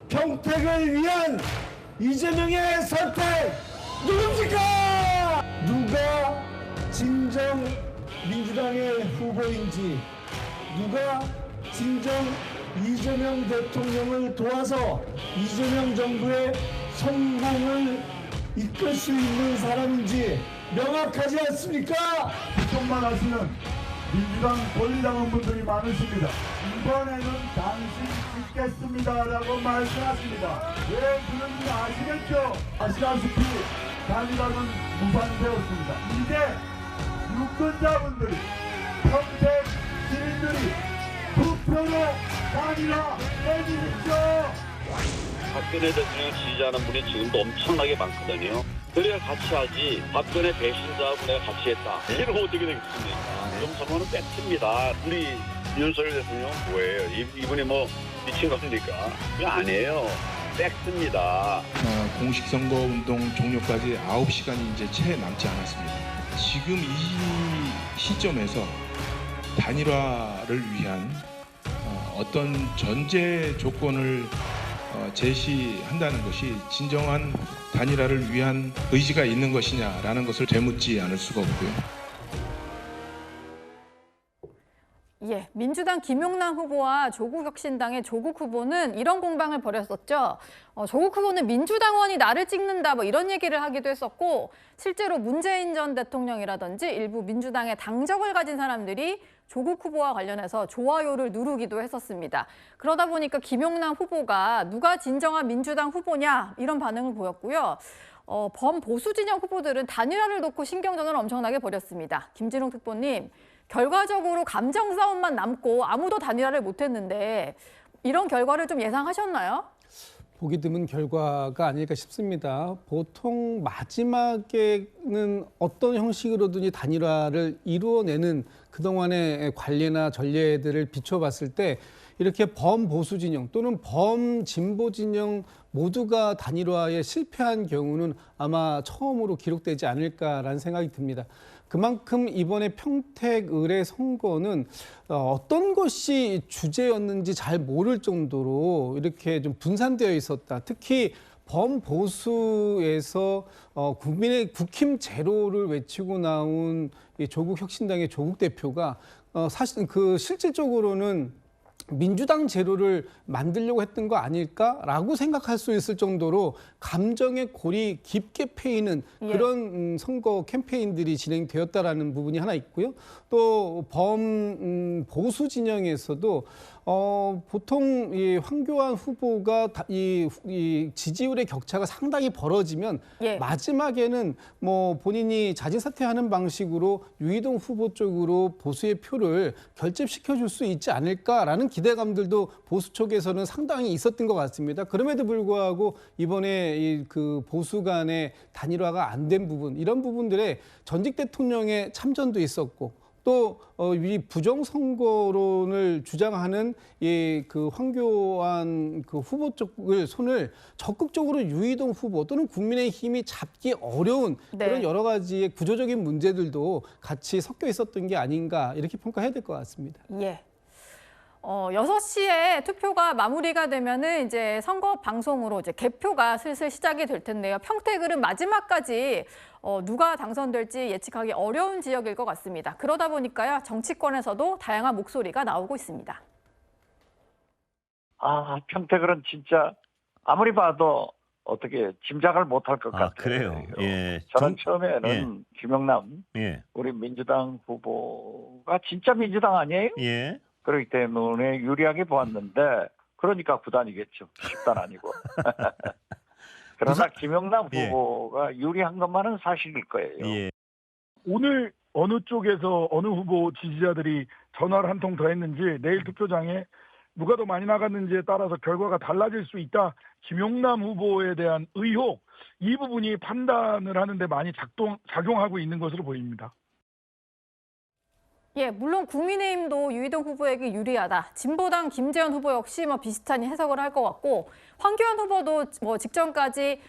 평택을 위한 이재명의 선택 누굽니까? 누가 진정 민주당의 후보인지, 누가 진정 이재명 대통령을 도와서 이재명 정부의 성공을 이끌 수 있는 사람인지 명확하지 않습니까? 조금만 하시는 민주당 권리당원 분들이 많으십니다. 이번에는 당신 찍겠습니다라고 말씀하십니다. 왜 그런지 아시겠죠? 아시다시피 단일화는 무산되었습니다. 이제 유권자분들이, 평택 시민들이 투표로 단일화 해주십시오. 박근혜 대통령 지지하는 분이 지금도 엄청나게 많거든요. 그래야 같이 하지. 박근혜 배신자하고 내가 같이 했다. 이러면 어떻게 되겠습니까? 이런 선거는 팩트입니다. 우리 윤석열 대통령 뭐예요? 이분이 뭐 미친 겁니까? 그게 아니에요. 팩트입니다. 공식 선거 운동 종료까지 9시간이 이제 채 남지 않았습니다. 지금 이 시점에서 단일화를 위한 어떤 전제 조건을 제시한다는 것이 진정한 단일화를 위한 의지가 있는 것이냐라는 것을 되묻지 않을 수가 없고요. 예, 민주당 김용남 후보와 조국혁신당의 조국 후보는 이런 공방을 벌였었죠. 조국 후보는 민주당원이 나를 찍는다 뭐 이런 얘기를 하기도 했었고, 실제로 문재인 전 대통령이라든지 일부 민주당의 당적을 가진 사람들이 조국 후보와 관련해서 좋아요를 누르기도 했었습니다. 그러다 보니까 김용남 후보가 누가 진정한 민주당 후보냐 이런 반응을 보였고요. 범보수 진영 후보들은 단일화를 놓고 신경전을 엄청나게 벌였습니다. 김진웅 특보님, 결과적으로 감정 싸움만 남고 아무도 단일화를 못했는데 이런 결과를 좀 예상하셨나요? 보기 드문 결과가 아닐까 싶습니다. 보통 마지막에는 어떤 형식으로든지 단일화를 이루어내는 그동안의 관례나 전례들을 비춰봤을 때 이렇게 범보수 진영 또는 범진보 진영 모두가 단일화에 실패한 경우는 아마 처음으로 기록되지 않을까라는 생각이 듭니다. 그만큼 이번에 평택 의뢰 선거는 어떤 것이 주제였는지 잘 모를 정도로 이렇게 좀 분산되어 있었다. 특히 범보수에서 국민의 국힘 제로를 외치고 나온 이 조국 혁신당의 조국 대표가 사실 실질적으로는 민주당 제로를 만들려고 했던 거 아닐까라고 생각할 수 있을 정도로 감정의 골이 깊게 패이는 그런 선거 캠페인들이 진행되었다라는 부분이 하나 있고요. 또 범보수 진영에서도 보통 이 황교안 후보가 이 지지율의 격차가 상당히 벌어지면 마지막에는 뭐 본인이 자진 사퇴하는 방식으로 유이동 후보 쪽으로 보수의 표를 결집시켜 줄 수 있지 않을까라는 기대감들도 보수 쪽에서는 상당히 있었던 것 같습니다. 그럼에도 불구하고 이번에 그 보수 간의 단일화가 안 된 부분, 이런 부분들에 전직 대통령의 참전도 있었고, 또 이 부정선거론을 주장하는 그 황교안 그 후보 쪽을 손을 적극적으로 유이동 후보 또는 국민의힘이 잡기 어려운 그런 여러 가지의 구조적인 문제들도 같이 섞여 있었던 게 아닌가, 이렇게 평가해야 될 것 같습니다. 예. 6시에 투표가 마무리가 되면은 이제 선거 방송으로 이제 개표가 슬슬 시작이 될 텐데요. 평택은 마지막까지 누가 당선될지 예측하기 어려운 지역일 것 같습니다. 그러다 보니까요, 정치권에서도 다양한 목소리가 나오고 있습니다. 평택은 진짜 아무리 봐도 어떻게 짐작을 못할 것 같아요. 그래요? 예. 저는 처음에는 김용남 우리 민주당 후보가 진짜 민주당 아니에요? 예. 그렇기 때문에 유리하게 보았는데, 그러니까 구단이겠죠. 10단 아니고. 그러나 김용남 후보가 유리한 것만은 사실일 거예요. 예. 오늘 어느 쪽에서 어느 후보 지지자들이 전화를 한 통 더 했는지, 내일 투표장에 누가 더 많이 나갔는지에 따라서 결과가 달라질 수 있다. 김용남 후보에 대한 의혹, 이 부분이 판단을 하는데 많이 작용하고 있는 것으로 보입니다. 예, 물론 국민의힘도 유이동 후보에게 유리하다. 진보당 김재현 후보 역시 비슷한 해석을 할 것 같고, 황교안 후보도 직전까지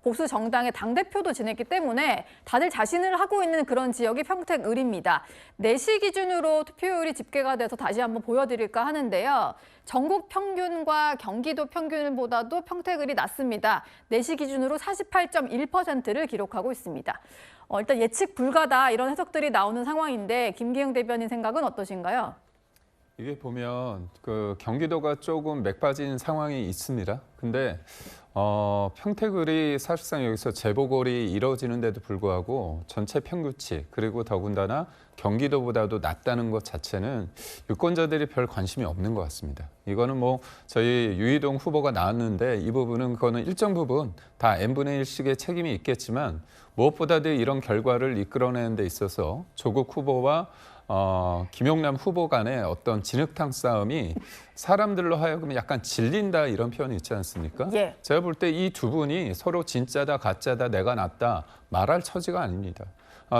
보수 정당의 당대표도 지냈기 때문에 다들 자신을 하고 있는 그런 지역이 평택을입니다. 4시 기준으로 투표율이 집계가 돼서 다시 한번 보여드릴까 하는데요. 전국 평균과 경기도 평균보다도 평택을이 낮습니다. 4시 기준으로 48.1%를 기록하고 있습니다. 일단 예측 불가다 이런 해석들이 나오는 상황인데 김기영 대변인 생각은 어떠신가요? 이게 보면 그 경기도가 조금 맥 빠진 상황이 있습니다. 근데 평택을이 사실상 여기서 재보궐이 이루어지는데도 불구하고 전체 평균치 그리고 더군다나 경기도보다도 낮다는 것 자체는 유권자들이 별 관심이 없는 것 같습니다. 이거는 뭐 저희 유이동 후보가 나왔는데 이 부분은 그거는 일정 부분 다 n분의 1씩의 책임이 있겠지만 무엇보다도 이런 결과를 이끌어내는 데 있어서 조국 후보와 김용남 후보 간의 어떤 진흙탕 싸움이 사람들로 하여금 약간 질린다 이런 표현이 있지 않습니까? 예. 제가 볼 때 이 두 분이 서로 진짜다 가짜다 내가 낫다 말할 처지가 아닙니다.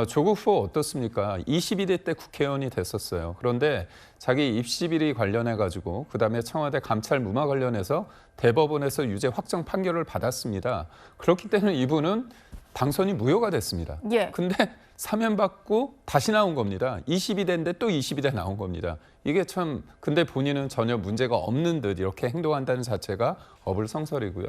조국 후보 어떻습니까? 22대 때 국회의원이 됐었어요. 그런데 자기 입시 비리 관련해가지고 그다음에 청와대 감찰 무마 관련해서 대법원에서 유죄 확정 판결을 받았습니다. 그렇기 때문에 이분은 당선이 무효가 됐습니다. 예. 근데 사면받고 다시 나온 겁니다. 22대인데 또 22대 나온 겁니다. 이게 참 근데 본인은 전혀 문제가 없는 듯 이렇게 행동한다는 자체가 어불성설이고요.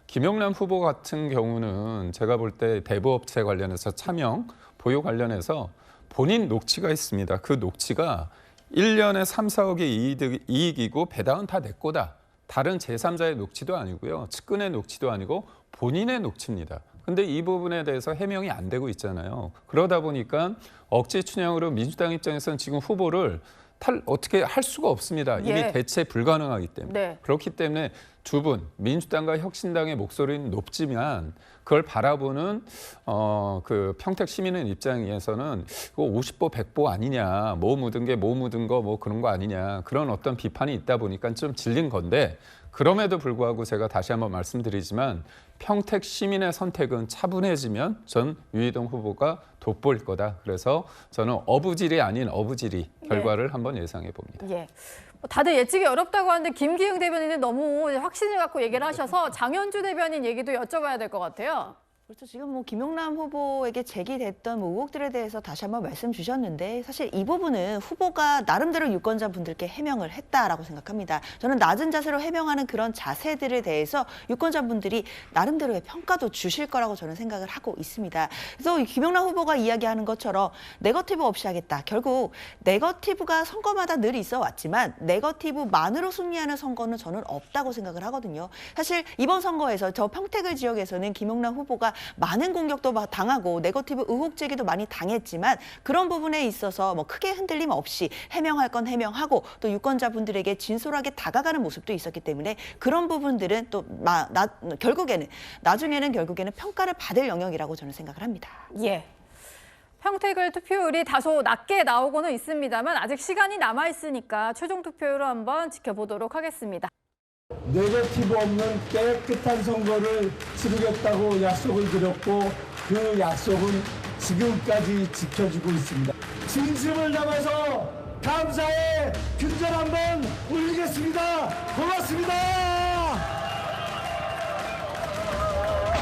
김용남 후보 같은 경우는 제가 볼 때 대부업체 관련해서 차명, 보유 관련해서 본인 녹취가 있습니다. 그 녹취가 1년에 3, 4억의 이익이고 배당은 다 내 거다. 다른 제3자의 녹취도 아니고요. 측근의 녹취도 아니고 본인의 녹취입니다. 근데 이 부분에 대해서 해명이 안 되고 있잖아요. 그러다 보니까 억지 춘향으로 민주당 입장에서는 지금 후보를 어떻게 할 수가 없습니다. 이미 예. 대체 불가능하기 때문에. 네. 그렇기 때문에 두 분, 민주당과 혁신당의 목소리는 높지만 그걸 바라보는 그 평택 시민의 입장에서는 이거 50보 100보 아니냐, 뭐 묻은 게 뭐 묻은 거 뭐 그런 거 아니냐 그런 어떤 비판이 있다 보니까 좀 질린 건데 그럼에도 불구하고 제가 다시 한번 말씀드리지만 평택 시민의 선택은 차분해지면 전 유이동 후보가 돋보일 거다. 그래서 저는 어부질이 아닌 어부질이 결과를 한번 예상해 봅니다. 예. 다들 예측이 어렵다고 하는데 김기영 대변인은 너무 확신을 갖고 얘기를 하셔서 장현주 대변인 얘기도 여쭤봐야 될 것 같아요. 그렇죠. 지금 뭐 김용남 후보에게 제기됐던 뭐 의혹들에 대해서 다시 한번 말씀 주셨는데 사실 이 부분은 후보가 나름대로 유권자분들께 해명을 했다라고 생각합니다. 저는 낮은 자세로 해명하는 그런 자세들에 대해서 유권자분들이 나름대로의 평가도 주실 거라고 저는 생각을 하고 있습니다. 그래서 김용남 후보가 이야기하는 것처럼 네거티브 없이 하겠다. 결국 네거티브가 선거마다 늘 있어 왔지만 네거티브만으로 승리하는 선거는 저는 없다고 생각을 하거든요. 사실 이번 선거에서 저 평택을 지역에서는 김용남 후보가 많은 공격도 당하고 네거티브 의혹 제기도 많이 당했지만 그런 부분에 있어서 뭐 크게 흔들림 없이 해명할 건 해명하고 또 유권자분들에게 진솔하게 다가가는 모습도 있었기 때문에 그런 부분들은 또 나중에는 결국에는 평가를 받을 영역이라고 저는 생각을 합니다. 예. 평택을 투표율이 다소 낮게 나오고는 있습니다만 아직 시간이 남아 있으니까 최종 투표율을 한번 지켜보도록 하겠습니다. 네거티브 없는 깨끗한 선거를 치르겠다고 약속을 드렸고 그 약속은 지금까지 지켜지고 있습니다. 진심을 담아서 감사의 큰절 한번 올리겠습니다. 고맙습니다.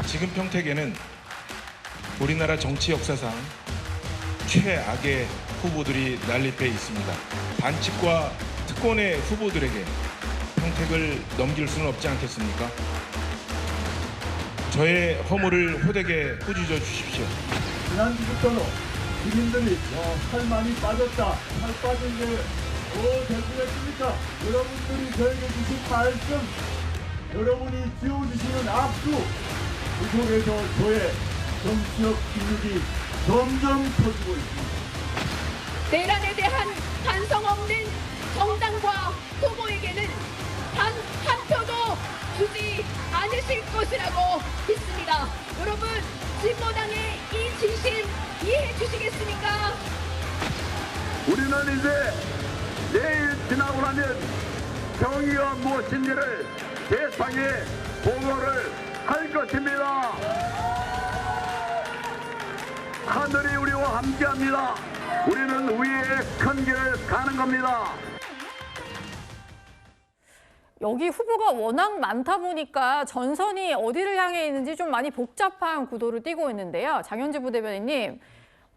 지금 평택에는 우리나라 정치 역사상 최악의 후보들이 난립해 있습니다. 반칙과 특권의 후보들에게 평택을 넘길 수는 없지 않겠습니까? 저의 허물을 호되게 꾸짖어 주십시오. 지난주부터 국민들이 살 많이 빠졌다. 살 빠진 게 대수겠습니까? 여러분들이 저에게 주신 말씀, 여러분이 지어주시는 악수, 그 속에서 저의 정치적 기luc이 점점 커지고 있습니다. 내란에 대한 반성 없는 정당과 후보에게는 단 한 표도 주지 않으실 것이라고 믿습니다. 여러분, 진보당의 이 진심 이해해 주시겠습니까? 우리는 이제 내일 지나고 나면 정의가 무엇인지를 세상에 보고를 할 것입니다. 하늘이 우리와 함께합니다. 우리는 위의 큰 길을 가는 겁니다. 여기 후보가 워낙 많다 보니까 전선이 어디를 향해 있는지 좀 많이 복잡한 구도를 띠고 있는데요. 장현주 부대변인님,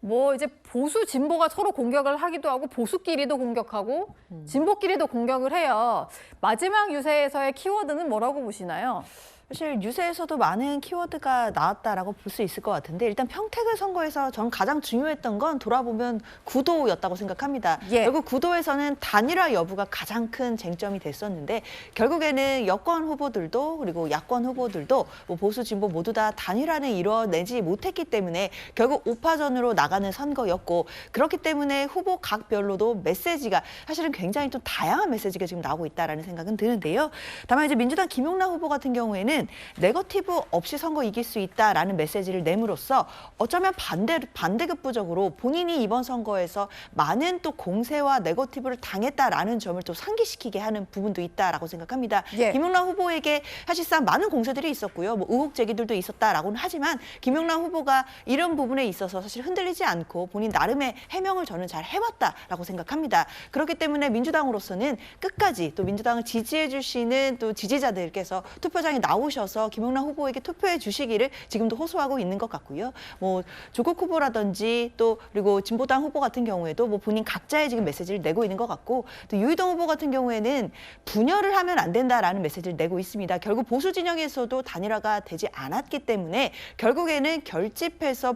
뭐 이제 보수 진보가 서로 공격을 하기도 하고 보수끼리도 공격하고 진보끼리도 공격을 해요. 마지막 유세에서의 키워드는 뭐라고 보시나요? 사실 유세에서도 많은 키워드가 나왔다라고 볼 수 있을 것 같은데 일단 평택을 선거에서 전 가장 중요했던 건 돌아보면 구도였다고 생각합니다. 예. 결국 구도에서는 단일화 여부가 가장 큰 쟁점이 됐었는데 결국에는 여권 후보들도 그리고 야권 후보들도 뭐 보수 진보 모두 다 단일화는 이뤄내지 못했기 때문에 결국 우파전으로 나가는 선거였고 그렇기 때문에 후보 각별로도 메시지가 사실은 굉장히 좀 다양한 메시지가 지금 나오고 있다라는 생각은 드는데요. 다만 이제 민주당 김용남 후보 같은 경우에는 네거티브 없이 선거 이길 수 있다라는 메시지를 내므로써 어쩌면 반대급부적으로 본인이 이번 선거에서 많은 또 공세와 네거티브를 당했다라는 점을 또 상기시키게 하는 부분도 있다라고 생각합니다. 예. 김용남 후보에게 사실상 많은 공세들이 있었고요. 뭐 의혹 제기들도 있었다라고는 하지만 김용남 후보가 이런 부분에 있어서 사실 흔들리지 않고 본인 나름의 해명을 저는 잘 해왔다라고 생각합니다. 그렇기 때문에 민주당으로서는 끝까지 또 민주당을 지지해 주시는 또 지지자들께서 투표장에 나오셔서 김용남 후보에게 투표해 주시기를 지금도 호소하고 있는 것 같고요. 뭐 조국 후보라든지 또 그리고 진보당 후보 같은 경우에도 뭐 본인 각자의 지금 메시지를 내고 있는 것 같고 또 유희동 후보 같은 경우에는 분열을 하면 안 된다라는 메시지를 내고 있습니다. 결국 보수 진영에서도 단일화가 되지 않았기 때문에 결국에는 결집해서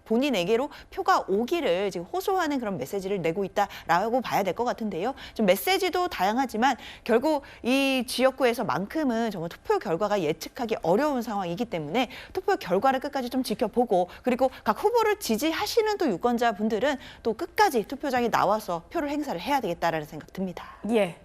본인에게로 표가 오기를 지금 호소하는 그런 메시지를 내고 있다라고 봐야 될 것 같은데요. 좀 메시지도 다양하지만 결국 이 지역구에서만큼은 정말 투표 결과가 예측하기 어려운 상황이기 때문에 투표 결과를 끝까지 좀 지켜보고 그리고 각 후보를 지지하시는 또 유권자분들은 또 끝까지 투표장에 나와서 표를 행사를 해야 되겠다라는 생각 듭니다. 예.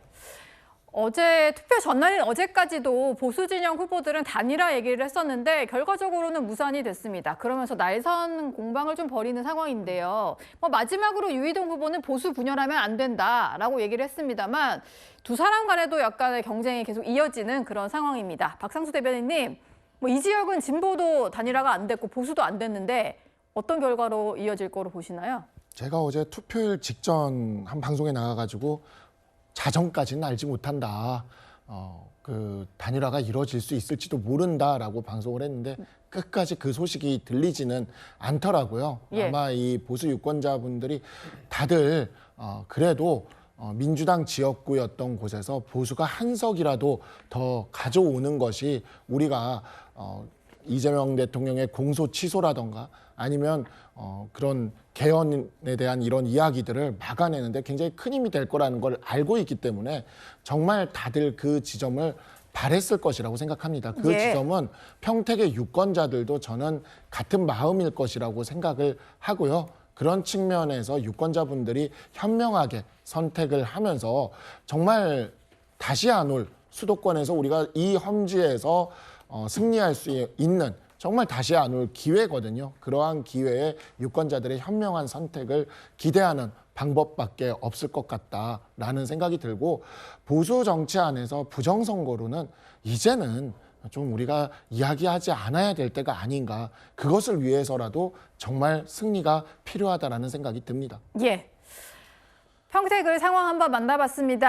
어제 투표 전날인 어제까지도 보수 진영 후보들은 단일화 얘기를 했었는데 결과적으로는 무산이 됐습니다. 그러면서 날선 공방을 좀 벌이는 상황인데요. 뭐 마지막으로 유희동 후보는 보수 분열하면 안 된다라고 얘기를 했습니다만 두 사람 간에도 약간의 경쟁이 계속 이어지는 그런 상황입니다. 박상수 대변인님, 뭐 이 지역은 진보도 단일화가 안 됐고 보수도 안 됐는데 어떤 결과로 이어질 거로 보시나요? 제가 어제 투표일 직전 한 방송에 나가가지고 자정까지는 알지 못한다. 그 단일화가 이루어질 수 있을지도 모른다라고 방송을 했는데 끝까지 그 소식이 들리지는 않더라고요. 예. 아마 이 보수 유권자분들이 다들 그래도 민주당 지역구였던 곳에서 보수가 한 석이라도 더 가져오는 것이 우리가 이재명 대통령의 공소 취소라던가 아니면 그런 개헌에 대한 이런 이야기들을 막아내는데 굉장히 큰 힘이 될 거라는 걸 알고 있기 때문에 정말 다들 그 지점을 바랬을 것이라고 생각합니다. 그 예. 지점은 평택의 유권자들도 저는 같은 마음일 것이라고 생각을 하고요. 그런 측면에서 유권자분들이 현명하게 선택을 하면서 정말 다시 안 올 수도권에서 우리가 이 험지에서 승리할 수 있는 정말 다시 안 올 기회거든요. 그러한 기회에 유권자들의 현명한 선택을 기대하는 방법밖에 없을 것 같다라는 생각이 들고 보수 정치 안에서 부정선거로는 이제는 좀 우리가 이야기하지 않아야 될 때가 아닌가. 그것을 위해서라도 정말 승리가 필요하다라는 생각이 듭니다. 예. 평택을 상황 한번 만나봤습니다.